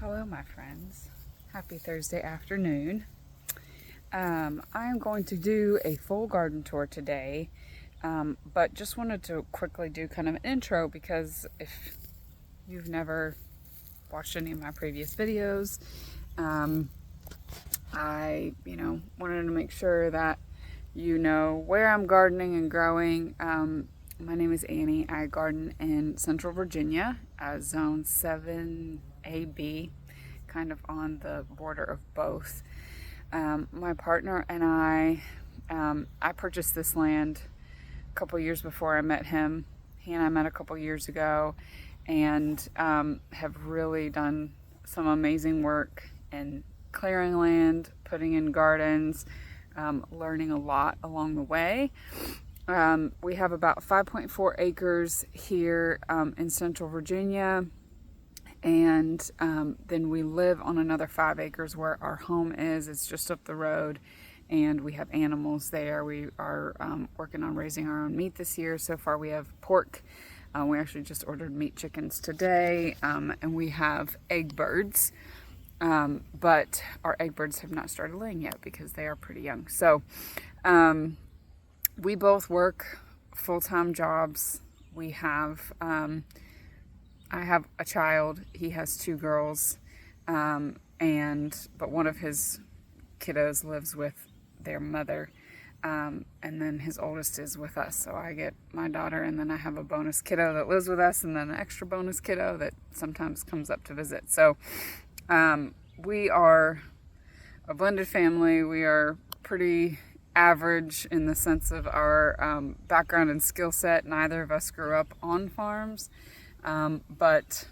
Hello, my friends. Happy Thursday afternoon. I am going to do a full garden tour today, but just wanted to quickly do kind of an intro because if you've never watched any of my previous videos, I, wanted to make sure that you know where I'm gardening and growing. My name is Annie. I garden in Central Virginia, Zone 7AB, kind of on the border of both. My partner and I purchased this land a couple years before I met him. He and I met a couple years ago and have really done some amazing work in clearing land, putting in gardens, learning a lot along the way. We have about 5.4 acres here in Central Virginia, and then we live on another 5 acres where our home is. It's just up the road, and we have animals there. We are working on raising our own meat this year. So far we have pork. We actually just ordered meat chickens today, and we have egg birds. But our egg birds have not started laying yet because they are pretty young. So we both work full-time jobs. We have, I have a child. He has 2 girls, but one of his kiddos lives with their mother, and then his oldest is with us. So I get my daughter, and then I have a bonus kiddo that lives with us, and then an extra bonus kiddo that sometimes comes up to visit. So we are a blended family. We are pretty average in the sense of our background and skill set. Neither of us grew up on farms, but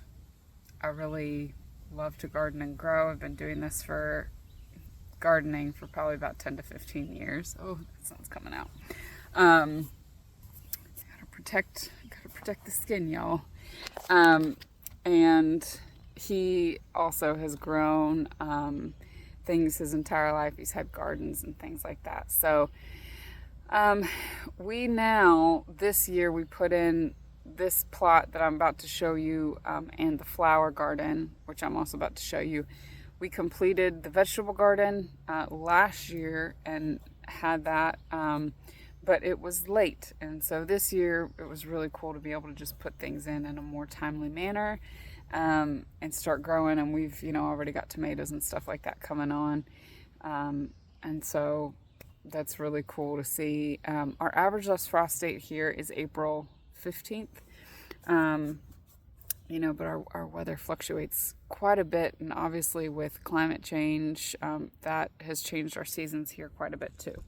I really love to garden and grow. I've been doing this for gardening for probably about 10 to 15 years. Oh, that sun's coming out. Gotta protect the skin, y'all. And he also has grown things his entire life. He's had gardens and things like that. So this year we put in this plot that I'm about to show you, and the flower garden, which I'm also about to show you. We completed the vegetable garden last year and had that, but it was late. And so this year it was really cool to be able to just put things in a more timely manner. And start growing, and we've already got tomatoes and stuff like that coming on, and so that's really cool to see. Our average dust frost date here is April 15th, but our weather fluctuates quite a bit, and obviously with climate change, that has changed our seasons here quite a bit too.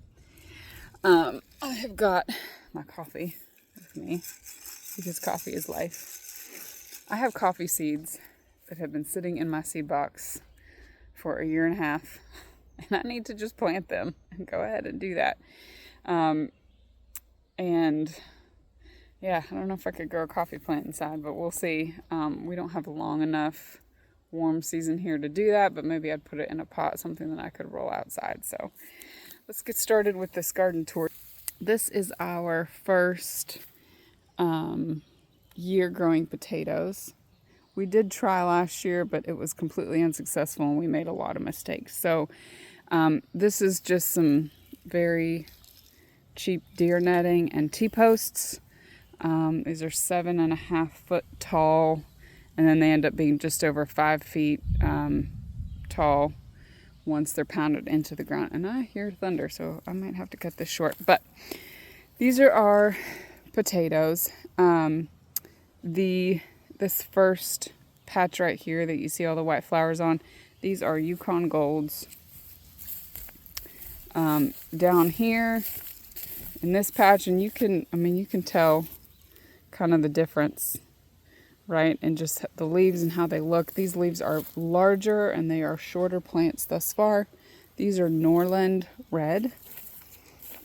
I have got my coffee with me because coffee is life. I have coffee seeds that have been sitting in my seed box for 1.5 years, and I need to just plant them and go ahead and do that. I don't know if I could grow a coffee plant inside, but we'll see. We don't have a long enough warm season here to do that, but maybe I'd put it in a pot, something that I could roll outside. So let's get started with this garden tour. This is our first year growing potatoes. We did try last year, but it was completely unsuccessful and we made a lot of mistakes. So this is just some very cheap deer netting and T-posts. These are 7.5 foot tall, and then they end up being just over 5 feet tall once they're pounded into the ground. And I hear thunder, so I might have to cut this short. But these are our potatoes. This first patch right here that you see all the white flowers on, these are Yukon Golds. Down here in this patch, and you can tell kind of the difference, right? And just the leaves and how they look. These leaves are larger and they are shorter plants thus far. These are Norland Red,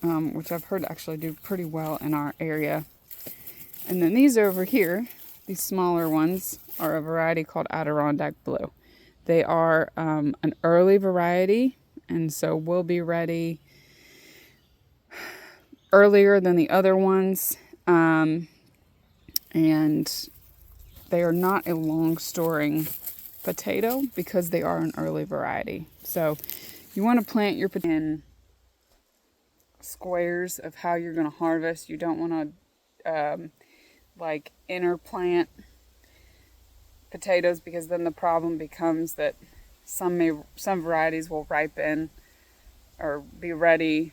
which I've heard actually do pretty well in our area. And then these over here, these smaller ones, are a variety called Adirondack Blue. They are an early variety, and so will be ready earlier than the other ones. And they are not a long storing potato because they are an early variety. So you want to plant your potato in squares of how you're going to harvest. You don't want to like interplant potatoes, because then the problem becomes that some varieties will ripen or be ready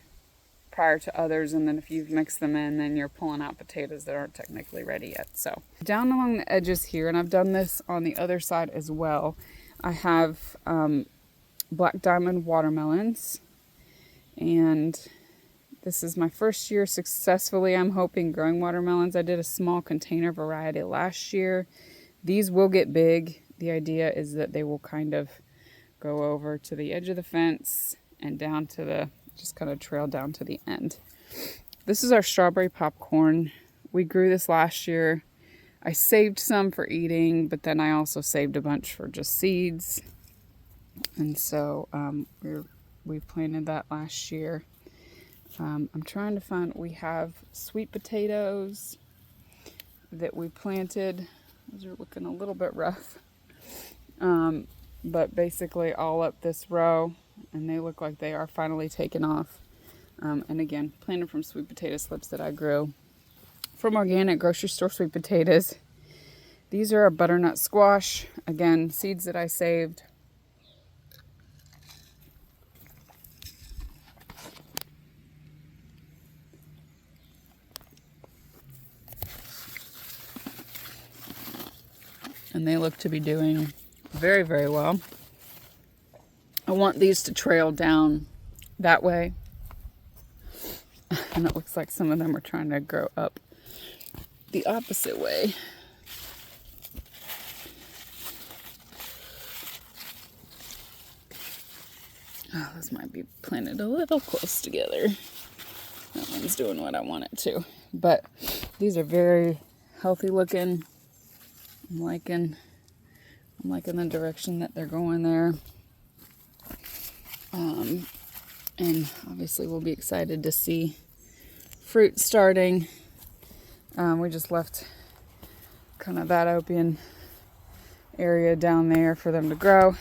prior to others, and then if you've mixed them in, then you're pulling out potatoes that aren't technically ready yet. So down along the edges here, and I've done this on the other side as well, I have Black Diamond watermelons, and this is my first year successfully, I'm hoping, growing watermelons. I did a small container variety last year. These will get big. The idea is that they will kind of go over to the edge of the fence and down to the, just kind of trail down to the end. This is our strawberry popcorn. We grew this last year. I saved some for eating, but then I also saved a bunch for just seeds. And so we planted that last year. I'm trying to find, we have sweet potatoes that we planted. Those are looking a little bit rough. But basically all up this row, and they look like they are finally taken off. And again, planted from sweet potato slips that I grew from organic grocery store sweet potatoes. These are a butternut squash. Again, seeds that I saved. And they look to be doing very, very well. I want these to trail down that way. And it looks like some of them are trying to grow up the opposite way. Oh, this might be planted a little close together. That one's doing what I want it to. But these are very healthy looking. I'm liking the direction that they're going there. And obviously we'll be excited to see fruit starting. We just left kind of that open area down there for them to grow.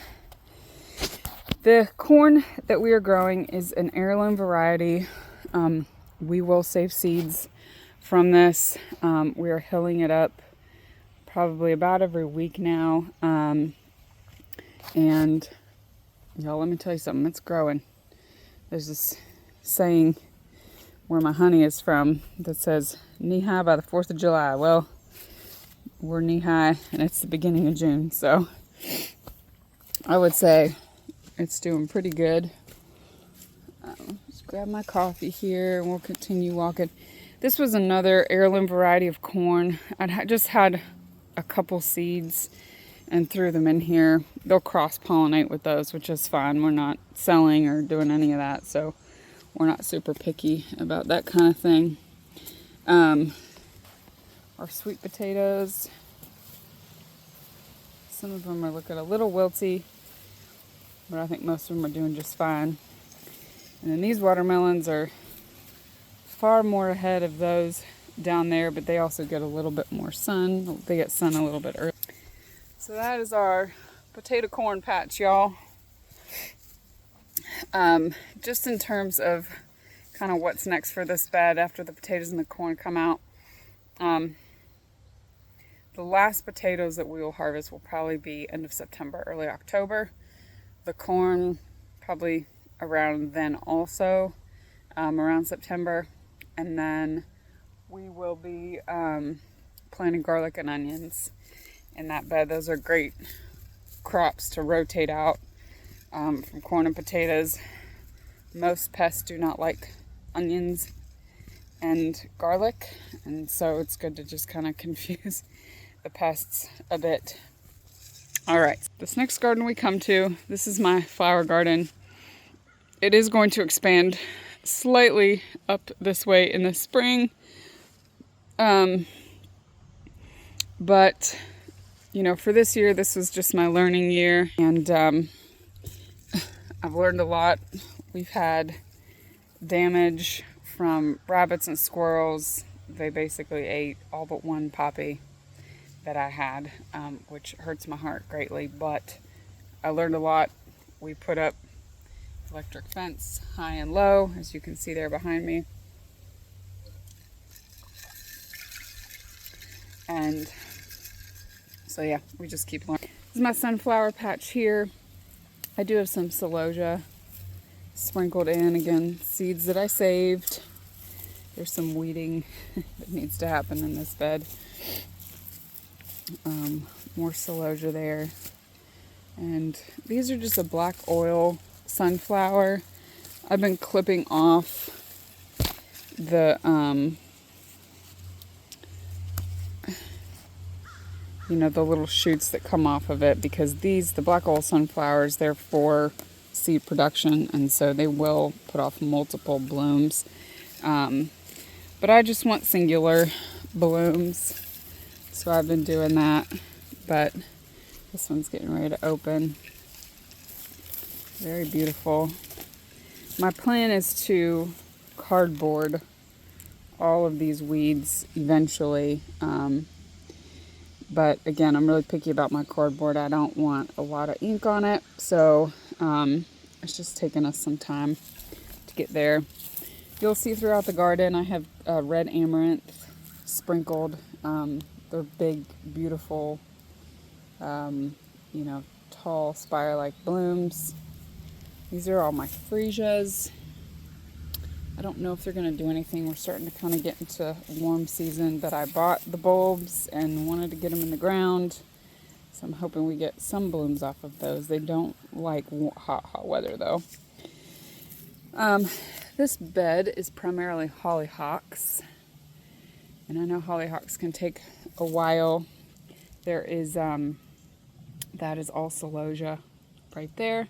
The corn that we are growing is an heirloom variety. We will save seeds from this. We are hilling it up probably about every week now. And y'all, let me tell you something, it's growing. There's this saying where my honey is from that says knee high by the 4th of July. Well, we're knee high and it's the beginning of June. So I would say it's doing pretty good. Just grab my coffee here and we'll continue walking. This was another heirloom variety of corn. I just had a couple seeds and threw them in here. They'll cross-pollinate with those, which is fine. We're not selling or doing any of that, so we're not super picky about that kind of thing. Our sweet potatoes, some of them are looking a little wilty, but I think most of them are doing just fine. And then these watermelons are far more ahead of those down there, but they also get a little bit more sun. They get sun a little bit early. So that is our potato corn patch, y'all. Just in terms of kind of what's next for this bed after the potatoes and the corn come out. The last potatoes that we will harvest will probably be end of September, early October. The corn probably around then also, around September. And then we will be planting garlic and onions in that bed. Those are great crops to rotate out from corn and potatoes. Most pests do not like onions and garlic, and so it's good to just kind of confuse the pests a bit. All right, this next garden we come to, this is my flower garden. It is going to expand slightly up this way in the spring. But you know, for this year, this was just my learning year, and I've learned a lot. We've had damage from rabbits and squirrels. They basically ate all but one poppy that I had, which hurts my heart greatly, but I learned a lot. We put up electric fence high and low, as you can see there behind me. And so yeah, we just keep learning. This is my sunflower patch here. I do have some celosia sprinkled in, again, seeds that I saved. There's some weeding that needs to happen in this bed. More celosia there. And these are just a black oil sunflower. I've been clipping off the, the little shoots that come off of it, because the black oil sunflowers, they're for seed production, and so they will put off multiple blooms. But I just want singular blooms, so I've been doing that. But this one's getting ready to open. Very beautiful. My plan is to cardboard all of these weeds eventually. But again, I'm really picky about my cardboard. I don't want a lot of ink on it, so it's just taking us some time to get there. You'll see throughout the garden I have red amaranth sprinkled. They're big, beautiful, tall spire-like blooms. These are all my freesias. I don't know if they're going to do anything. We're starting to kind of get into warm season, but I bought the bulbs and wanted to get them in the ground. So I'm hoping we get some blooms off of those. They don't like hot weather though. This bed is primarily hollyhocks. And I know hollyhocks can take a while. There is, that is all celosia right there.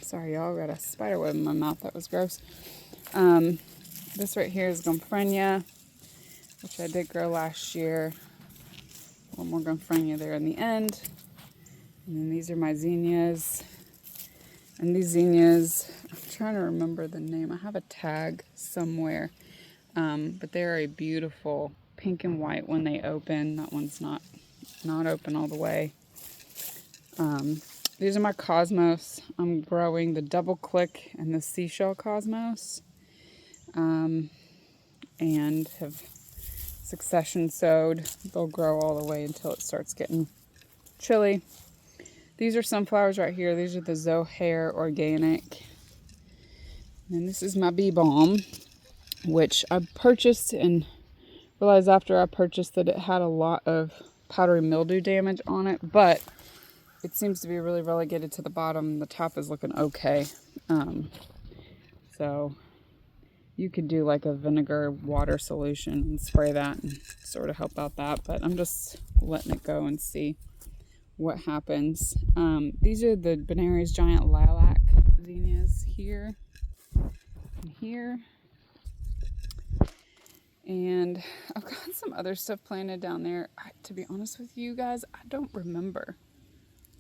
Sorry, y'all, got a spider web in my mouth. That was gross. This right here is Gomphrenia, which I did grow last year. One more Gomphrenia there in the end. And then these are my zinnias. And these zinnias, I'm trying to remember the name. I have a tag somewhere. But they're a beautiful pink and white when they open. That one's not open all the way. These are my cosmos. I'm growing the double click and the seashell cosmos. And have succession sowed. They'll grow all the way until it starts getting chilly. These are sunflowers right here. These are the Zohair Organic. And this is my bee balm, which I purchased and realized after I purchased that it had a lot of powdery mildew damage on it, but it seems to be really relegated to the bottom. The top is looking okay. So you could do like a vinegar water solution and spray that and sort of help out that, but I'm just letting it go and see what happens. These are the Benary's Giant Lilac zinnias here and here. And I've got some other stuff planted down there. To be honest with you guys, I don't remember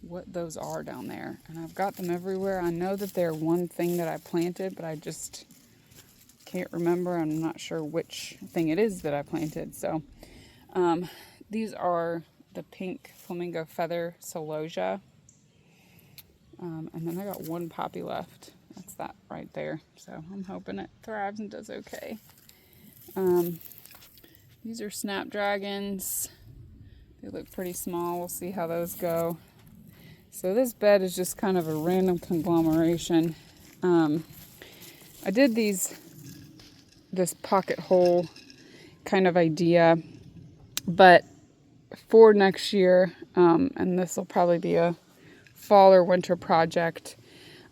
what those are down there. And I've got them everywhere. I know that they're one thing that I planted, but I just can't remember. I'm not sure which thing it is that I planted. So these are the pink flamingo feather celosia. And then I got one poppy left. That's that right there. So I'm hoping it thrives and does okay. These are snapdragons. They look pretty small. We'll see how those go. So this bed is just kind of a random conglomeration. I did this pocket hole kind of idea, but for next year, and this will probably be a fall or winter project,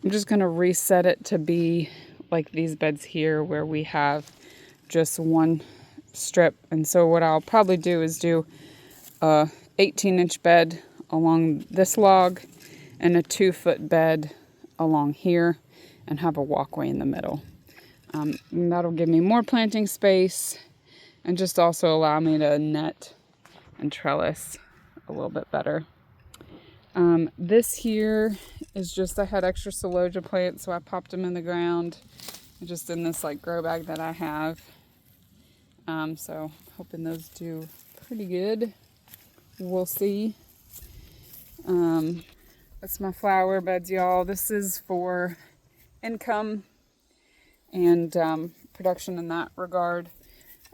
I'm just going to reset it to be like these beds here where we have just one strip. And so what I'll probably do is do a 18-inch bed along this log and a 2-foot bed along here and have a walkway in the middle. And that'll give me more planting space and just also allow me to net and trellis a little bit better. This here is just, I had extra celosia plants, so I popped them in the ground just in this like grow bag that I have. So hoping those do pretty good. We'll see. That's my flower beds, y'all. This is for income and production in that regard.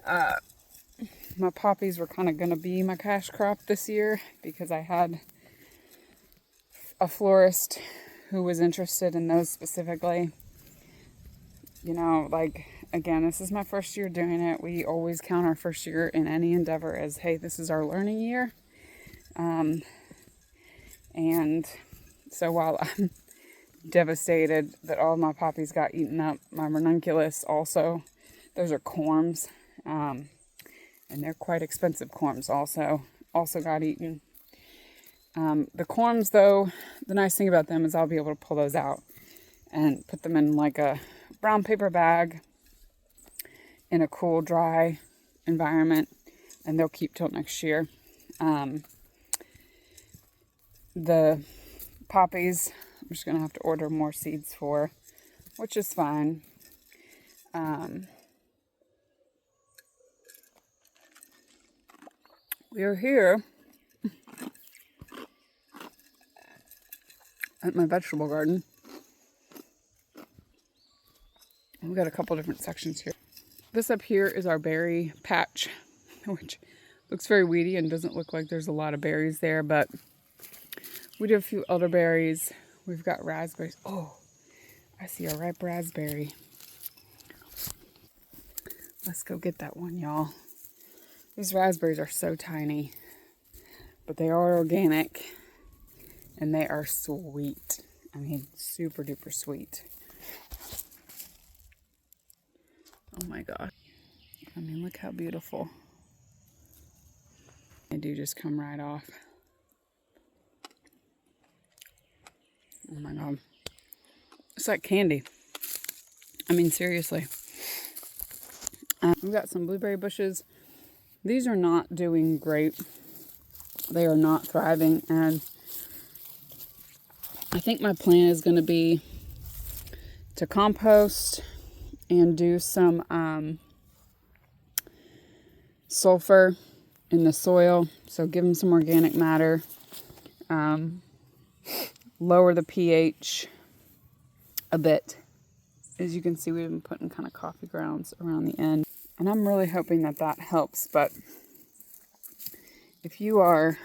My poppies were kind of going to be my cash crop this year because I had a florist who was interested in those specifically. You know, like, again, this is my first year doing it. We always count our first year in any endeavor as, hey, this is our learning year. And so while I'm devastated that all of my poppies got eaten up, my ranunculus also, those are corms, and they're quite expensive corms also got eaten. The corms, though, the nice thing about them is I'll be able to pull those out and put them in like a brown paper bag in a cool, dry environment, and they'll keep till next year. The poppies, I'm just going to have to order more seeds for, which is fine. We are here at my vegetable garden. We've got a couple different sections here. This up here is our berry patch, which looks very weedy and doesn't look like there's a lot of berries there, but we do have a few elderberries. We've got raspberries. Oh, I see a ripe raspberry. Let's go get that one, y'all. These raspberries are so tiny, but they are organic and they are sweet. I mean, super duper sweet. Oh my gosh. I mean, look how beautiful. They do just come right off. Oh my God. It's like candy. I mean, seriously. We've got some blueberry bushes. These are not doing great. They are not thriving. And I think my plan is going to be to compost and do some sulfur in the soil. So give them some organic matter. Lower the pH a bit. As you can see, we've been putting kind of coffee grounds around the end. And I'm really hoping that that helps. But if you are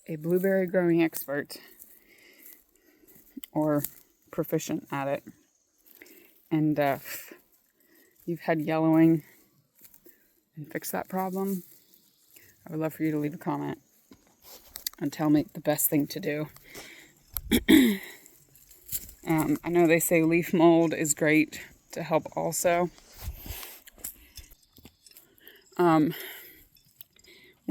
a blueberry growing expert or proficient at it, and you've had yellowing and fixed that problem, I would love for you to leave a comment and tell me the best thing to do. I know they say leaf mold is great to help also. One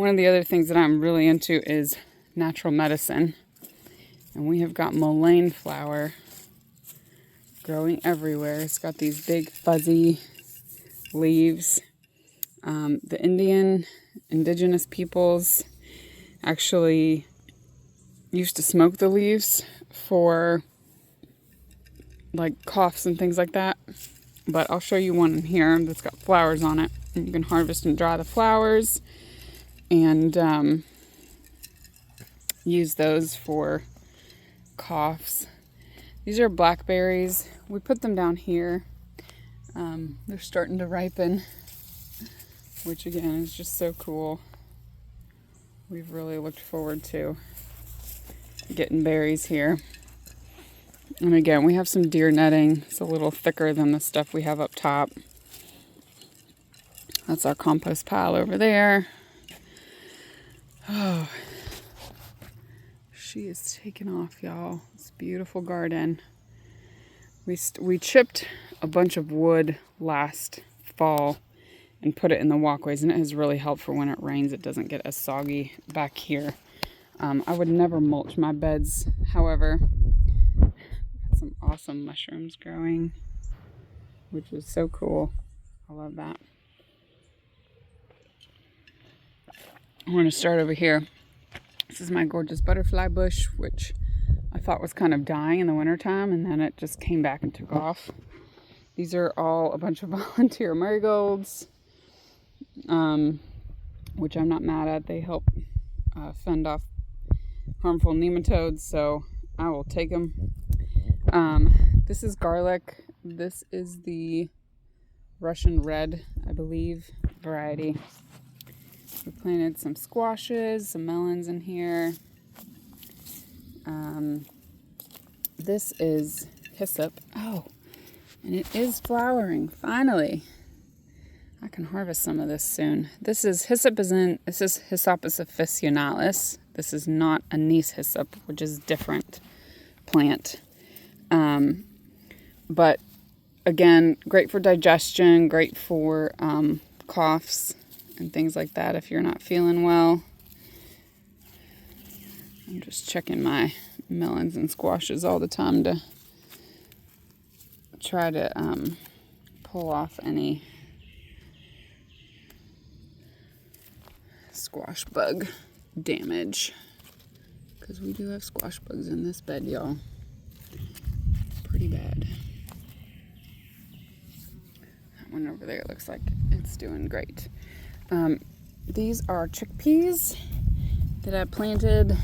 of the other things that I'm really into is natural medicine. And we have got mullein flower growing everywhere. It's got these big fuzzy leaves. The indigenous peoples actually used to smoke the leaves for like coughs and things like that. But I'll show you one in here that's got flowers on it. And you can harvest and dry the flowers and use those for coughs. These are blackberries. We put them down here. They're starting to ripen, which again is just so cool. We've really looked forward to getting berries here. And again, we have some deer netting. It's a little thicker than the stuff we have up top. That's our compost pile over there. Oh, she is taking off, y'all. It's a beautiful garden. We chipped a bunch of wood last fall and put it in the walkways, and it has really helped for when it rains. It doesn't get as soggy back here. I would never mulch my beds, however. Got some awesome mushrooms growing, which is so cool. I love that. I'm going to start over here. This is my gorgeous butterfly bush, which I thought was kind of dying in the wintertime, and then it just came back and took off. These are all a bunch of volunteer marigolds. which I'm not mad at. They help fend off harmful nematodes, so I will take them. This is garlic. This is the Russian red, I believe, variety. We planted some squashes, some melons in here. This is hyssop. Oh, and it is flowering, finally. I can harvest some of this soon. This is Hyssopus officinalis. This is not anise hyssop, which is a different plant. But again, great for digestion, great for coughs and things like that if you're not feeling well. I'm just checking my melons and squashes all the time to try to pull off any squash bug damage, because we do have squash bugs in this bed, y'all. Pretty bad. That one over there looks like it's doing great. These are chickpeas that I planted,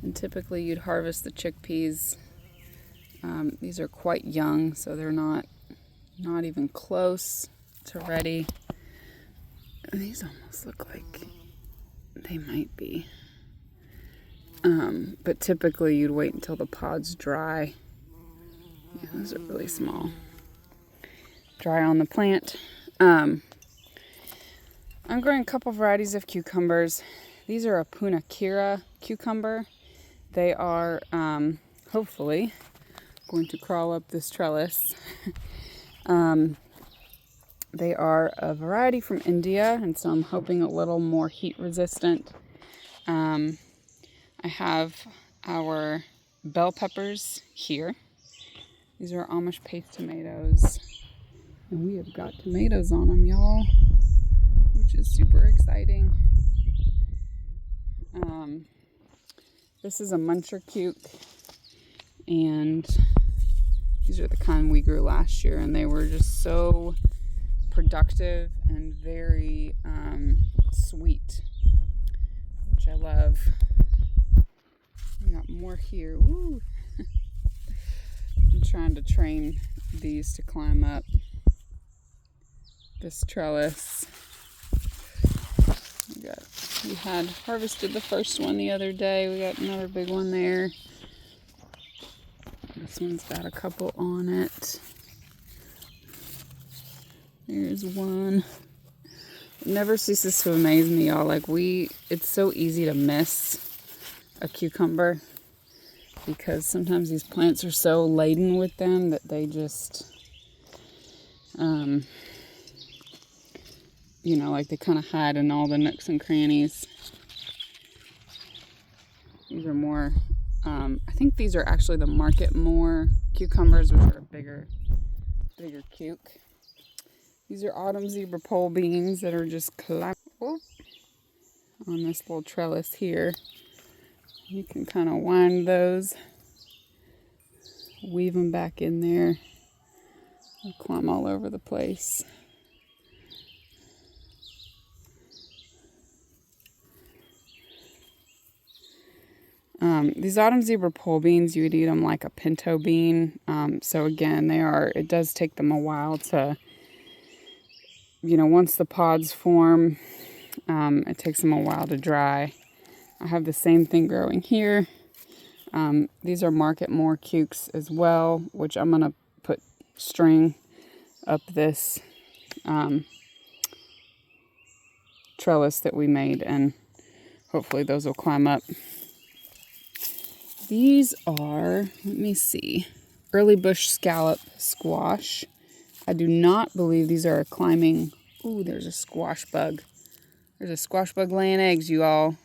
and typically you'd harvest the chickpeas. These are quite young, so they're not even close to ready. And these almost look like they might be. But typically you'd wait until the pods dry. Yeah, those are really small. Dry on the plant. I'm growing a couple varieties of cucumbers. These are a Punakira cucumber. They are hopefully going to crawl up this trellis. They are a variety from India, and so I'm hoping a little more heat resistant. I have our bell peppers here. These are Amish paste tomatoes, and we have got tomatoes on them, y'all, which is super exciting. This is a muncher cuke, and these are the kind we grew last year, and they were just so productive and very sweet, which I love. We got more here. Woo! I'm trying to train these to climb up this trellis. We had harvested the first one the other day. We got another big one there. This one's got a couple on it. There's one. It never ceases to amaze me, y'all. It's so easy to miss a cucumber, because sometimes these plants are so laden with them that they just, they kind of hide in all the nooks and crannies. These are more, I think these are actually the Market More cucumbers, which are a bigger cuke. These are autumn zebra pole beans that are just on this little trellis here. You can kind of wind those, weave them back in there. They'll climb all over the place. These autumn zebra pole beans, you would eat them like a pinto bean. So again, it does take them a while to, once the pods form, it takes them a while to dry. I have the same thing growing here. These are Market More cukes as well, which I'm going to put string up this trellis that we made, and hopefully those will climb up. These are, let me see, early bush scallop squash. I do not believe these are climbing. Ooh, there's a squash bug. There's a squash bug laying eggs, you all.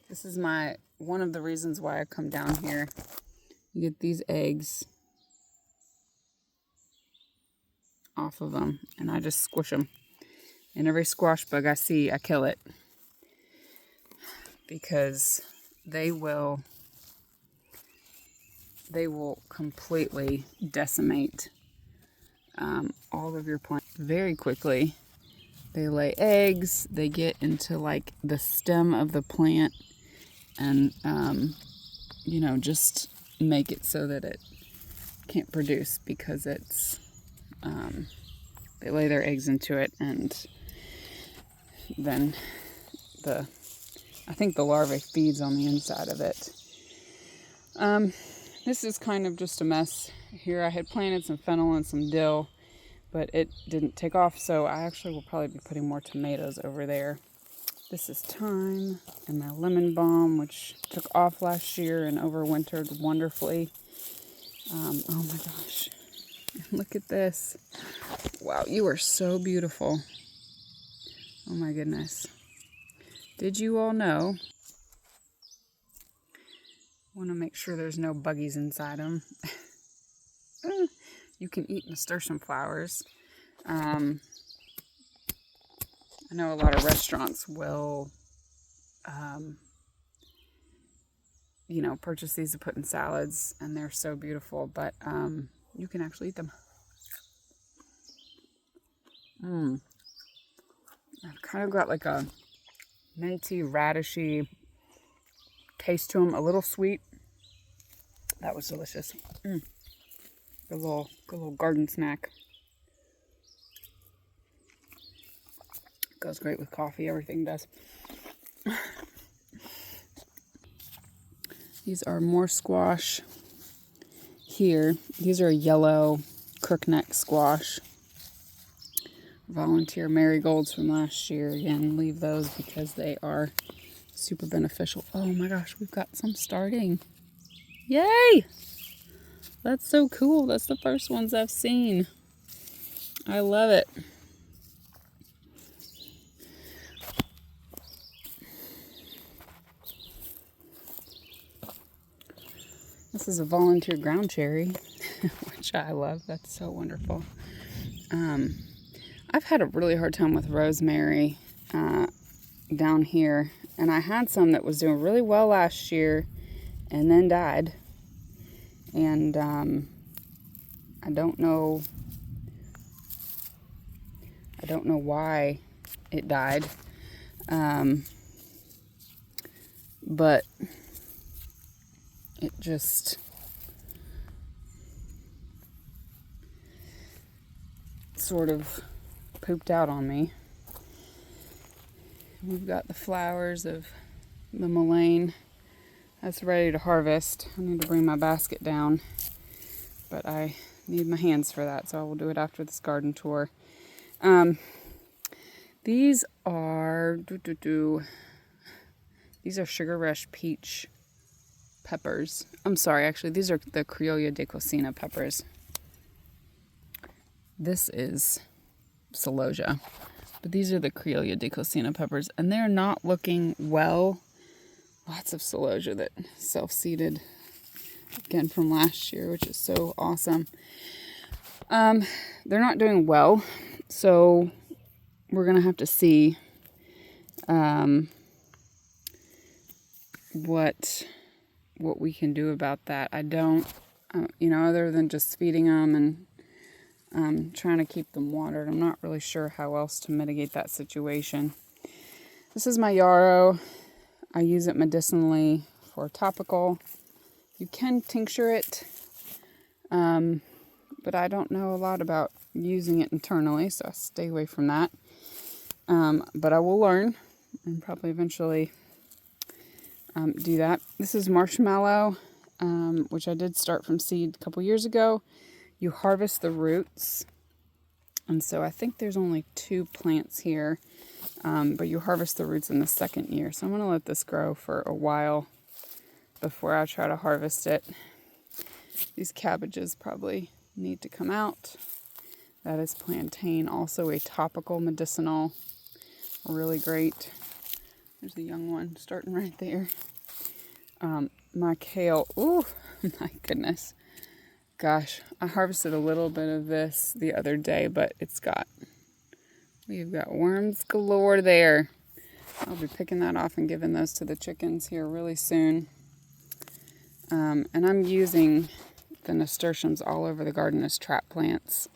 This is one of the reasons why I come down here. You get these eggs off of them, and I just squish them. And every squash bug I see, I kill it, because they will they will completely decimate all of your plants very quickly. They lay eggs, they get into like the stem of the plant and, you know, just make it so that it can't produce because it's, they lay their eggs into it, and then I think the larvae feeds on the inside of it. This is kind of just a mess here. I had planted some fennel and some dill, but it didn't take off, so I actually will probably be putting more tomatoes over there. This is thyme and my lemon balm, which took off last year and overwintered wonderfully. Oh my gosh, look at this. Wow, you are so beautiful. Oh my goodness. Did you all know? Want to make sure there's no buggies inside them. You can eat nasturtium flowers. I know a lot of restaurants will, you know, purchase these to put in salads, and they're so beautiful, but you can actually eat them. I've kind of got like a minty, radishy taste to them, a little sweet. That was delicious. Good little garden snack. Goes great with coffee, everything does. These are more squash here. These are yellow crookneck squash. Volunteer marigolds from last year. Again, leave those because they are super beneficial. Oh my gosh, we've got some starting. Yay! That's so cool. That's the first ones I've seen. I love it. This is a volunteer ground cherry, which I love. That's so wonderful. I've had a really hard time with rosemary down here, and I had some that was doing really well last year and then died. And I don't know why it died. But it just sort of pooped out on me. We've got the flowers of the mullein that's ready to harvest. I need to bring my basket down, but I need my hands for that, so I will do it after this garden tour. These are these are sugar rush peach peppers. I'm sorry, actually, these are the Criolla de Cocina peppers. This is celosia, but these are the Criolla de Cocina peppers, and they're not looking well. Lots of celosia that self-seeded again from last year, which is so awesome. They're not doing well, so we're gonna have to see what we can do about that. I don't, you know, other than just feeding them and trying to keep them watered, I'm not really sure how else to mitigate that situation. This is my yarrow. I use it medicinally for topical. You can tincture it, but I don't know a lot about using it internally, so I stay away from that. But I will learn and probably eventually do that. This is marshmallow, which I did start from seed a couple years ago. You harvest the roots, and so I think there's only 2 plants here, but you harvest the roots in the second year. So I'm going to let this grow for a while before I try to harvest it. These cabbages probably need to come out. That is plantain, also a topical medicinal, really great. There's the young one starting right there. My kale, ooh, my goodness. Gosh, I harvested a little bit of this the other day, but we've got worms galore there. I'll be picking that off and giving those to the chickens here really soon. And I'm using the nasturtiums all over the garden as trap plants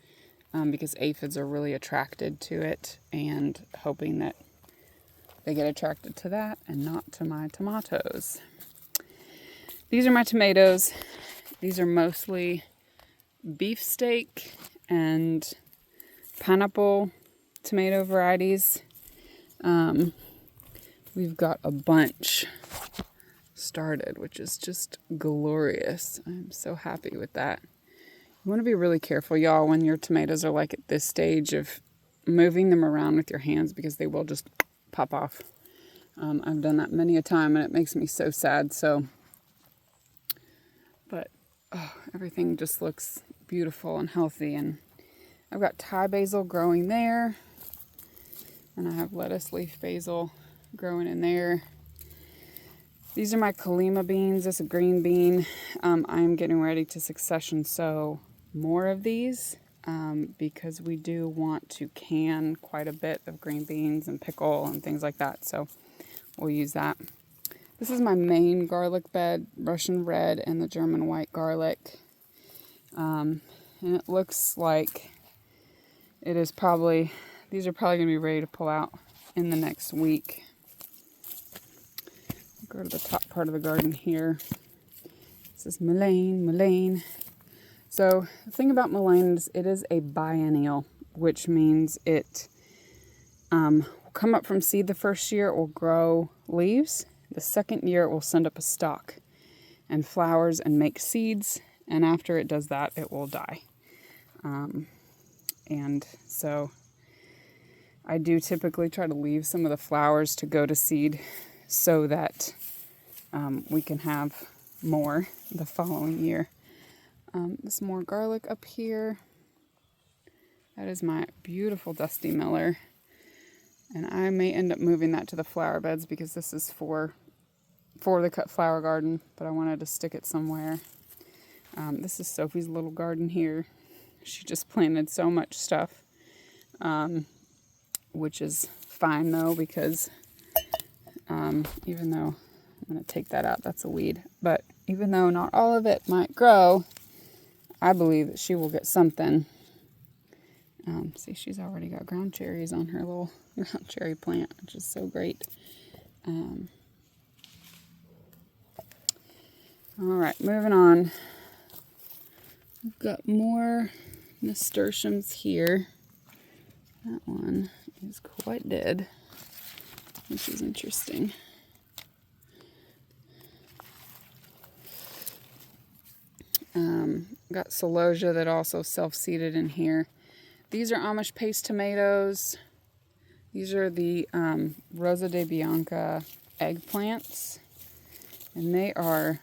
because aphids are really attracted to it, and hoping that they get attracted to that and not to my tomatoes. These are my tomatoes. These are mostly beefsteak and pineapple tomato varieties. We've got a bunch started, which is just glorious. I'm so happy with that. You want to be really careful, y'all, when your tomatoes are like at this stage of moving them around with your hands, because they will just pop off. I've done that many a time, and it makes me so sad. But everything just looks beautiful and healthy. And I've got Thai basil growing there, and I have lettuce leaf basil growing in there. These are my Kalima beans. This is a green bean. I'm getting ready to succession sow more of these because we do want to can quite a bit of green beans and pickle and things like that. So we'll use that. This is my main garlic bed, Russian red and the German white garlic. And it looks like these are probably going to be ready to pull out in the next week. Go to the top part of the garden here. This is mullein. So the thing about mullein is it is a biennial, which means it will come up from seed the first year. It will grow leaves. The second year it will send up a stalk and flowers and make seeds. And after it does that, it will die. And so I do typically try to leave some of the flowers to go to seed so that we can have more the following year. There's more garlic up here. That is my beautiful Dusty Miller. And I may end up moving that to the flower beds because this is for the cut flower garden, but I wanted to stick it somewhere. This is Sophie's little garden here. She just planted so much stuff, which is fine though, because even though I'm going to take that out, that's a weed, but even though not all of it might grow, I believe that she will get something. See, she's already got ground cherries on her little ground cherry plant, which is so great. All right, moving on. We've got more nasturtiums here. That one is quite dead, which is interesting. Got celosia that also self-seeded in here. These are Amish paste tomatoes. These are the Rosa de Bianca eggplants, and they are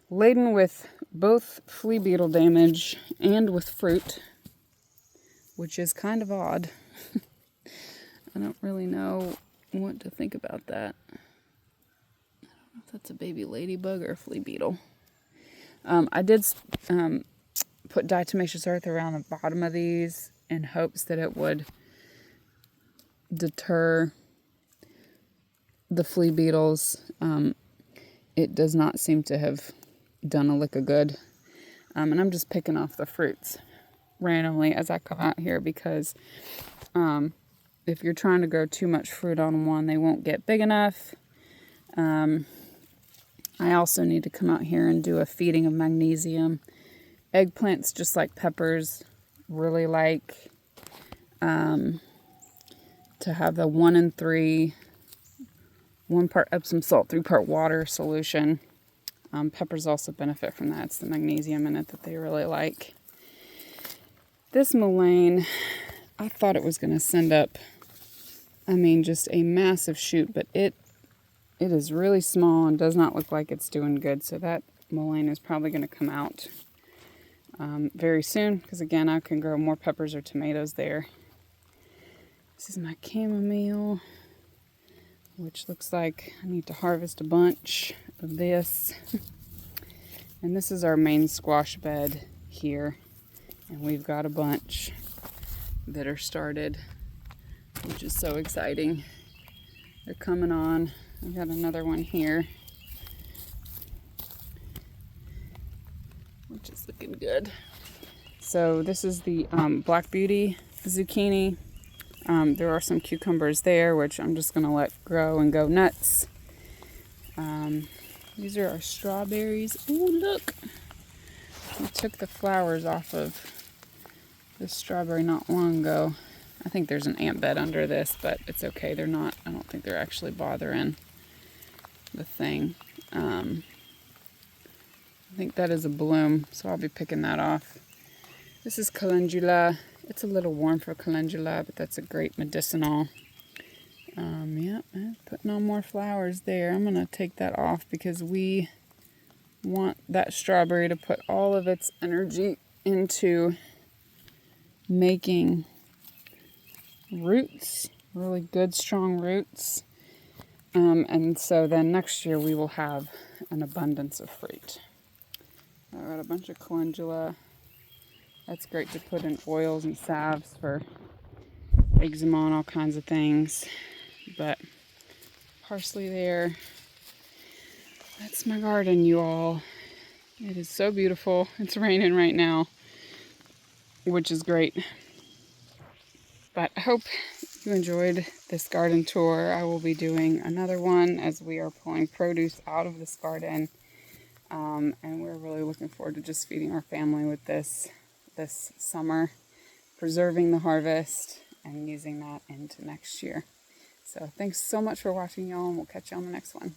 laden with both flea beetle damage and with fruit, which is kind of odd. I don't really know what to think about that. I don't know if that's a baby ladybug or a flea beetle. I did put diatomaceous earth around the bottom of these in hopes that it would deter the flea beetles. It does not seem to have done a lick of good. And I'm just picking off the fruits randomly as I come out here because if you're trying to grow too much fruit on one, they won't get big enough. I also need to come out here and do a feeding of magnesium. Eggplants, just like peppers, really like to have the 1 in 3, 1 part Epsom salt, 3 part water solution. Peppers also benefit from that. It's the magnesium in it that they really like. This mullein, I thought it was going to send up, just a massive shoot, but it is really small and does not look like it's doing good. So that mullein is probably going to come out very soon because, again, I can grow more peppers or tomatoes there. This is my chamomile, which looks like I need to harvest a bunch of this. And this is our main squash bed here. And we've got a bunch that are started, which is so exciting. They're coming on. I've got another one here. good. So this is the Black Beauty zucchini. There are some cucumbers there, which I'm just going to let grow and go nuts. These are our strawberries. Ooh, look! We took the flowers off of this strawberry not long ago. I think there's an ant bed under this, but it's okay. They're not, I don't think they're actually bothering the thing. I think that is a bloom, so I'll be picking that off. This is calendula. It's a little warm for calendula, but that's a great medicinal. Yep, putting on more flowers there. I'm going to take that off because we want that strawberry to put all of its energy into making roots, really good, strong roots. And so then next year we will have an abundance of fruit. I got a bunch of calendula. That's great to put in oils and salves for eczema and all kinds of things. But parsley there. That's my garden, you all. It is so beautiful. It's raining right now, which is great. But I hope you enjoyed this garden tour. I will be doing another one as we are pulling produce out of this garden. And we're really looking forward to just feeding our family with this summer, preserving the harvest and using that into next year. So thanks so much for watching, y'all, and we'll catch you on the next one.